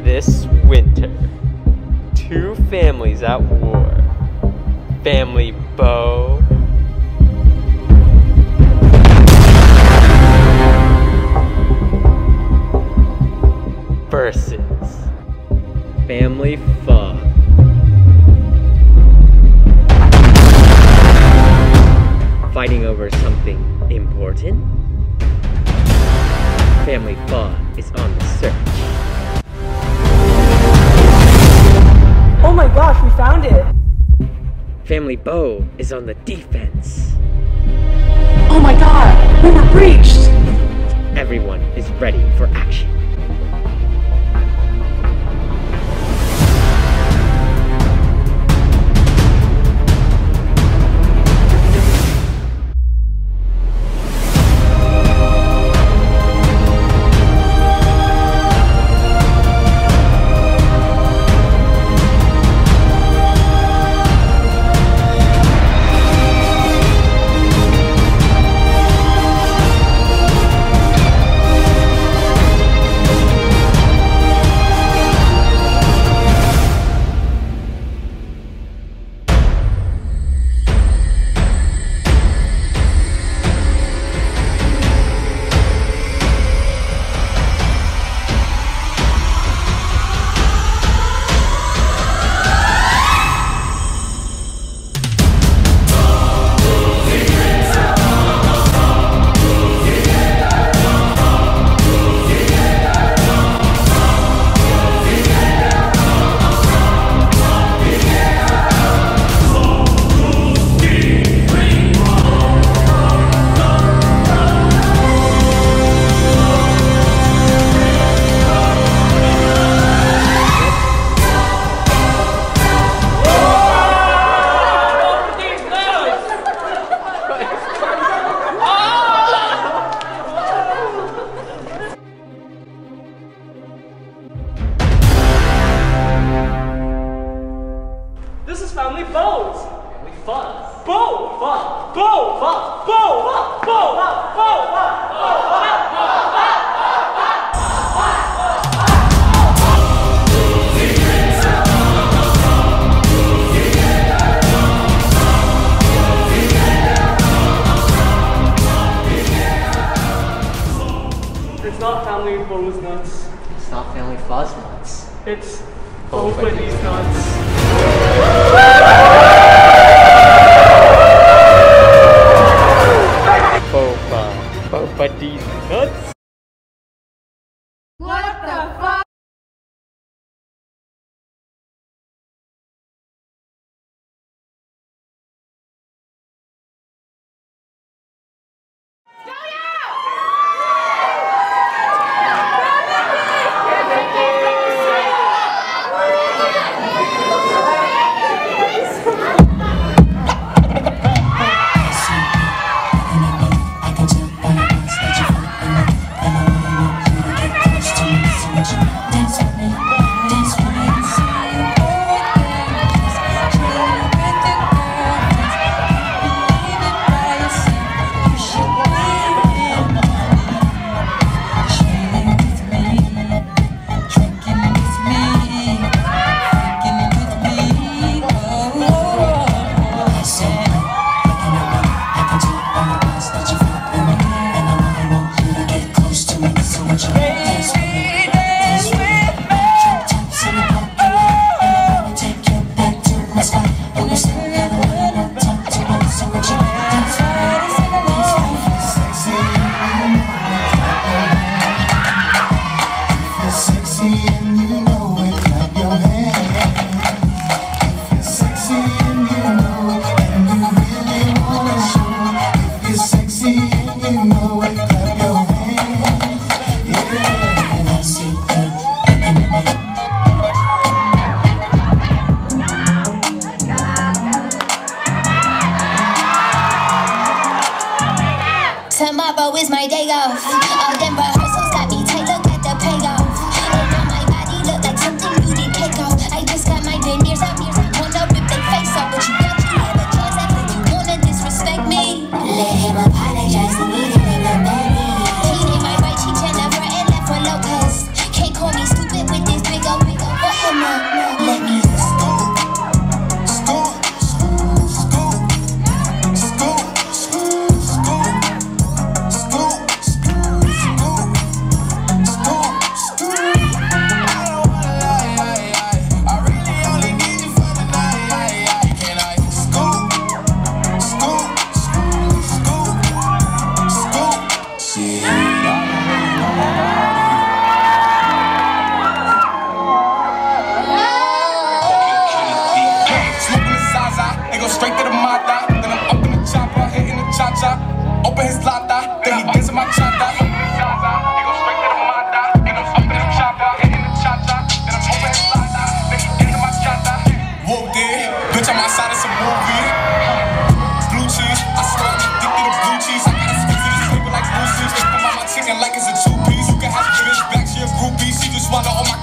This winter, two families at war. Family Beau versus Family Pho. Fighting over something important? Family Pho is on the search. Oh my gosh, we found it! Family Beau is on the defense. Oh my god, we were breached! Everyone is ready for action. This is Family Beau's! Family Pho's! BOFA! BOFA! BOFA! BOFA! BOFA! It's not Family Beau's nuts. It's not Family Pho's nuts. It's BOFA's nuts. BOFA these nuts. What the fuck? Tomorrow is my day off. All them rehearsals got me tight, look at the payoff. And now my body look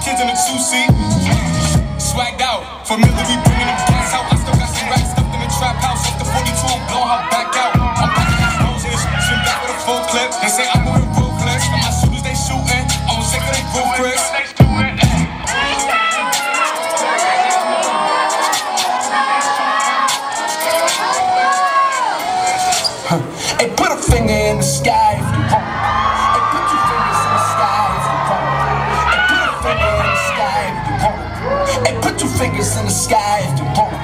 kids in a two-seat. Swagged out, familiar, we bringing them gas out. I still got some racks stuffed in the trap house. Off the 42, I'm blowing her back out. I'm passing these roses, swim back with a full clip. They say I'm moving ruthless, and my shooters they shooting. I'm sick of they roof, Chris. Hey, put a finger in the sky if you want. Hey, put two fingers in the sky if you want. Hey, put a finger in the sky if you want. Hey, put two fingers in the sky if you want.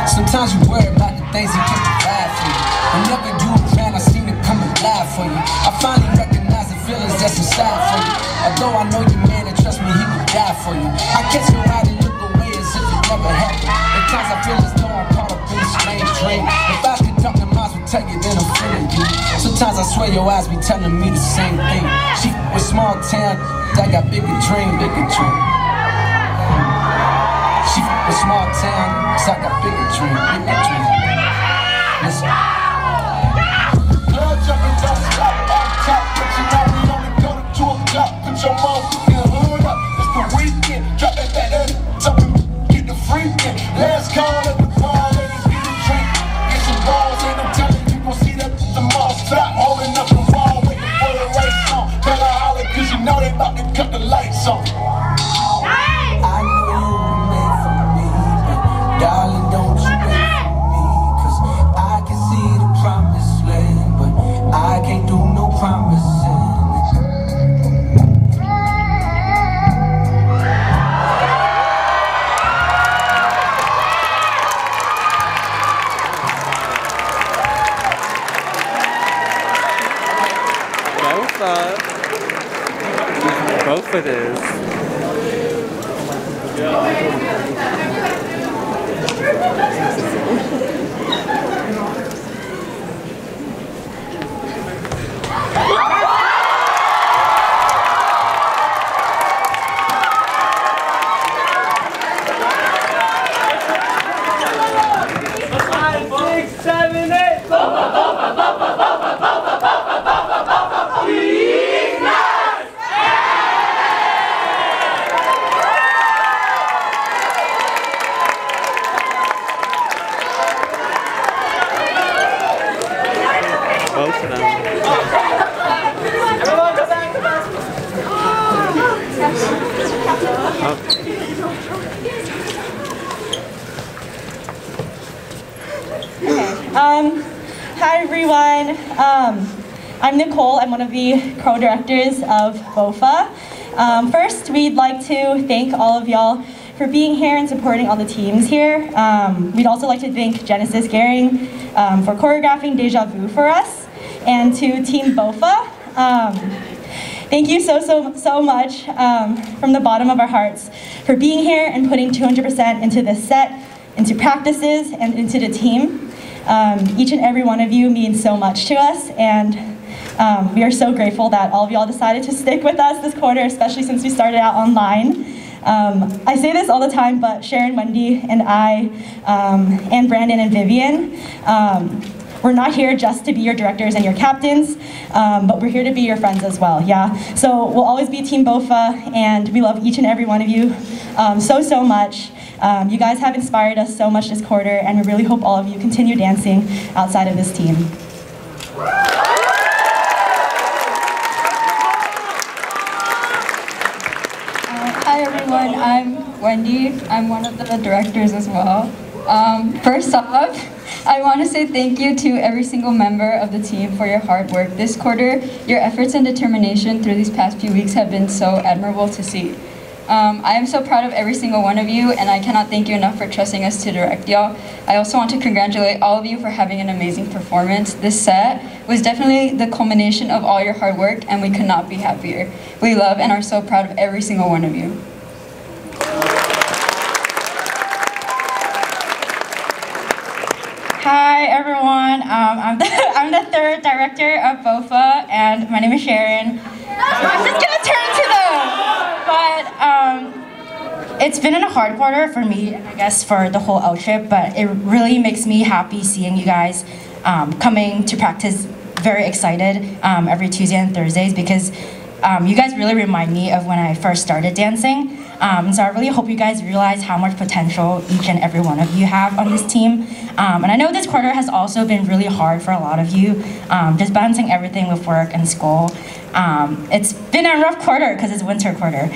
Sometimes you worry about the things that just provide for you. Whenever you around, I seem to come alive for you. I finally recognize the feelings that's inside for you. Although I know you, man, and trust me, he would die for you. I catch you out and look away as if it never happened. At times I feel as though I'm caught up in a strange dream. If I could talk, the minds would tell you that I'm feeling you. Sometimes I swear your eyes be telling me the same thing. She with small town, I got bigger dream, bigger dream. She with small town, cause I got bigger dream, bigger dream. Listen. Blood jumping down the top, on top, but you know we only go to 2 o'clock. Put your motherfucking hood up, it's the weekend. Drop that back, so we get the freaking. Last call at the bar, ladies get a drink. Get some balls, ain't no telling you gon' see that the mall. Stop holding up the wall, waiting for the right song. Tell her holler, cause you know they about to cut the lights on. I know you were made for me, but darling, don't you wait for me. Cause I can see the promised land, but I can't do no promising. Both it is. Hi everyone. I'm Nicole. I'm one of the co-directors of BOFA. First, we'd like to thank all of y'all for being here and supporting all the teams here. We'd also like to thank Genesis Gehring for choreographing Deja Vu for us, and to Team BOFA. Thank you so much from the bottom of our hearts for being here and putting 200% into this set, into practices, and into the team. Each and every one of you means so much to us, and we are so grateful that all of y'all decided to stick with us this quarter, especially since we started out online. I say this all the time, but Sharon, Wendy, and I, and Brandon and Vivian, we're not here just to be your directors and your captains, but we're here to be your friends as well, yeah? So we'll always be Team BOFA, and we love each and every one of you so much. You guys have inspired us so much this quarter, and we really hope all of you continue dancing outside of this team. Hi everyone, I'm Wendy. I'm one of the directors as well. First off, I want to say thank you to every single member of the team for your hard work this quarter. Your efforts and determination through these past few weeks have been so admirable to see. I am so proud of every single one of you, and I cannot thank you enough for trusting us to direct y'all. I also want to congratulate all of you for having an amazing performance. This set was definitely the culmination of all your hard work, and we could not be happier. We love and are so proud of every single one of you. Hi everyone, I'm the third director of BOFA, and my name is Sharon. I'm just gonna turn to them, but it's been a hard quarter for me, and I guess for the whole out trip, but it really makes me happy seeing you guys coming to practice very excited every Tuesday and Thursdays, because you guys really remind me of when I first started dancing. So I really hope you guys realize how much potential each and every one of you have on this team. And I know this quarter has also been really hard for a lot of you, just balancing everything with work and school. It's been a rough quarter because it's winter quarter.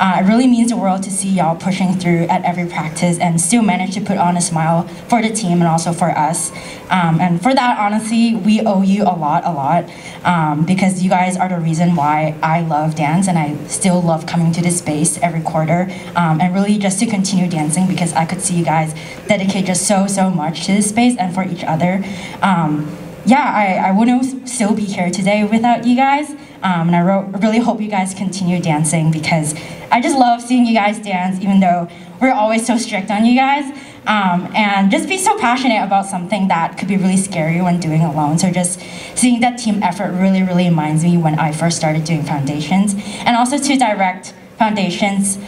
It really means the world to see y'all pushing through at every practice and still manage to put on a smile for the team and also for us. And for that, honestly, we owe you a lot, because you guys are the reason why I love dance and I still love coming to this space every quarter, and really just to continue dancing because I could see you guys dedicate just so much to this space and for each other. I wouldn't still be here today without you guys. And I really hope you guys continue dancing because I just love seeing you guys dance even though we're always so strict on you guys. And just be so passionate about something that could be really scary when doing alone. So just seeing that team effort really reminds me when I first started doing foundations. And also to direct foundations,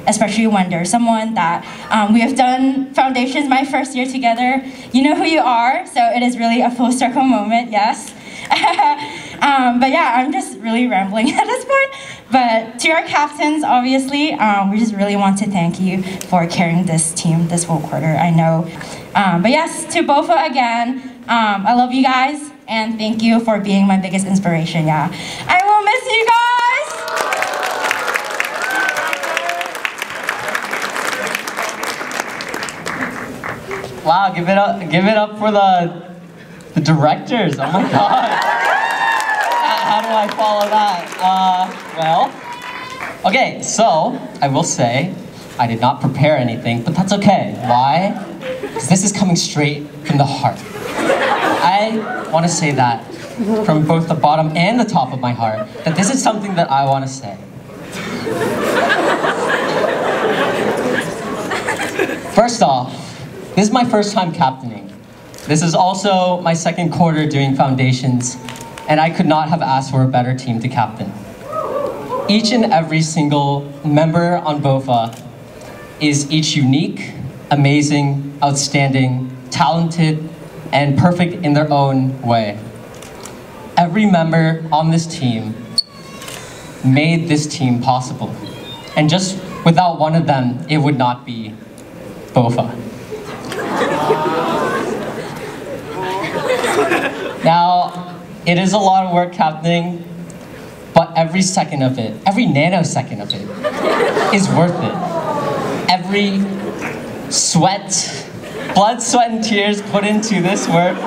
especially when there's someone that we have done foundations my first year together. You know who you are, so it is really a full circle moment, yes. But yeah, I'm just really rambling at this point. But to our captains, obviously, we just really want to thank you for carrying this team this whole quarter, I know. But yes, to BOFA again, I love you guys, and thank you for being my biggest inspiration, yeah. I will miss you guys! Wow, give it up for the directors. Oh my god. How do I follow that? Okay, so I will say I did not prepare anything, but that's okay. Why? Because this is coming straight from the heart. I want to say that from both the bottom and the top of my heart, that this is something that I want to say. First off, this is my first time captaining. This is also my second quarter doing foundations, and I could not have asked for a better team to captain. Each and every single member on BOFA is each unique, amazing, outstanding, talented, and perfect in their own way. Every member on this team made this team possible. And just without one of them, it would not be BOFA. Now, it is a lot of work captaining, but every second of it, every nanosecond of it, is worth it. Every sweat, blood, sweat, and tears put into this work,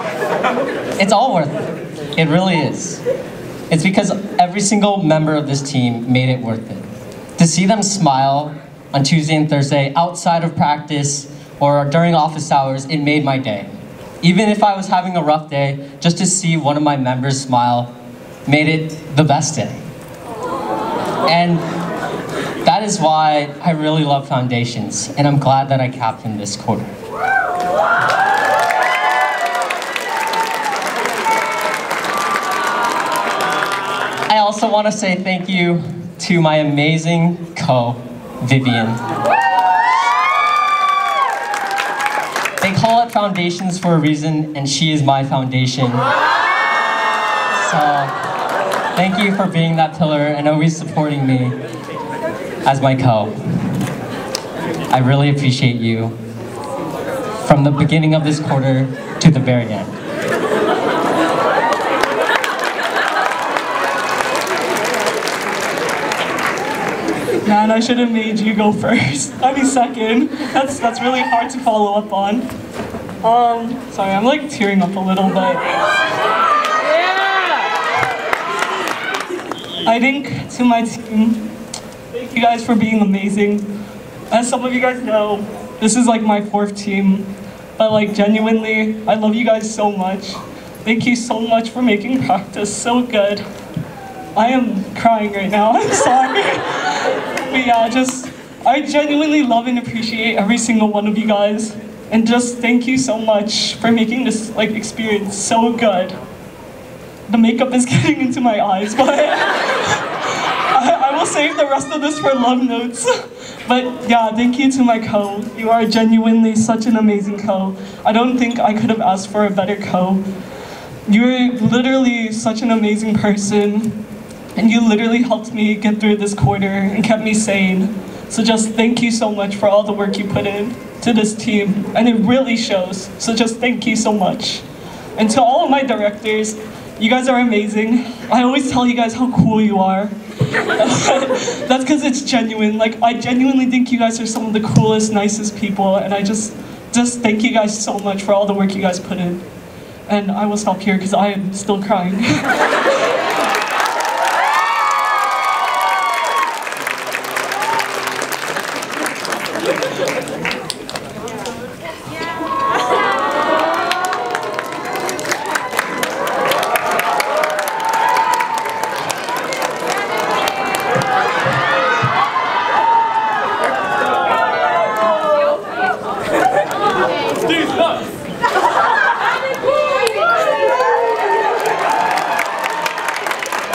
it's all worth it. It really is. It's because every single member of this team made it worth it. To see them smile on Tuesday and Thursday outside of practice or during office hours, it made my day. Even if I was having a rough day, just to see one of my members smile made it the best day. And that is why I really love foundations, and I'm glad that I captained this quarter. I also want to say thank you to my amazing Vivian. They call it foundations for a reason, and she is my foundation. So, thank you for being that pillar and always supporting me as my I really appreciate you from the beginning of this quarter to the very end. Man, I should have made you go first. I mean second. That's really hard to follow up on. Sorry, I'm like tearing up a little bit. I think to my team, thank you guys for being amazing. As some of you guys know, this is like my 4th team. But like genuinely, I love you guys so much. Thank you so much for making practice so good. I am crying right now, I'm sorry. But yeah, I genuinely love and appreciate every single one of you guys. And just thank you so much for making this like experience so good. The makeup is getting into my eyes, but I will save the rest of this for love notes. But yeah, thank you to my You are genuinely such an amazing I don't think I could have asked for a better You're literally such an amazing person. and you literally helped me get through this quarter and kept me sane. So just thank you so much for all the work you put in to this team, and it really shows. So just thank you so much. And to all of my directors, you guys are amazing. I always tell you guys how cool you are. That's because it's genuine. Like, I genuinely think you guys are some of the coolest, nicest people, and I just thank you guys so much for all the work you guys put in. And I will stop here because I am still crying.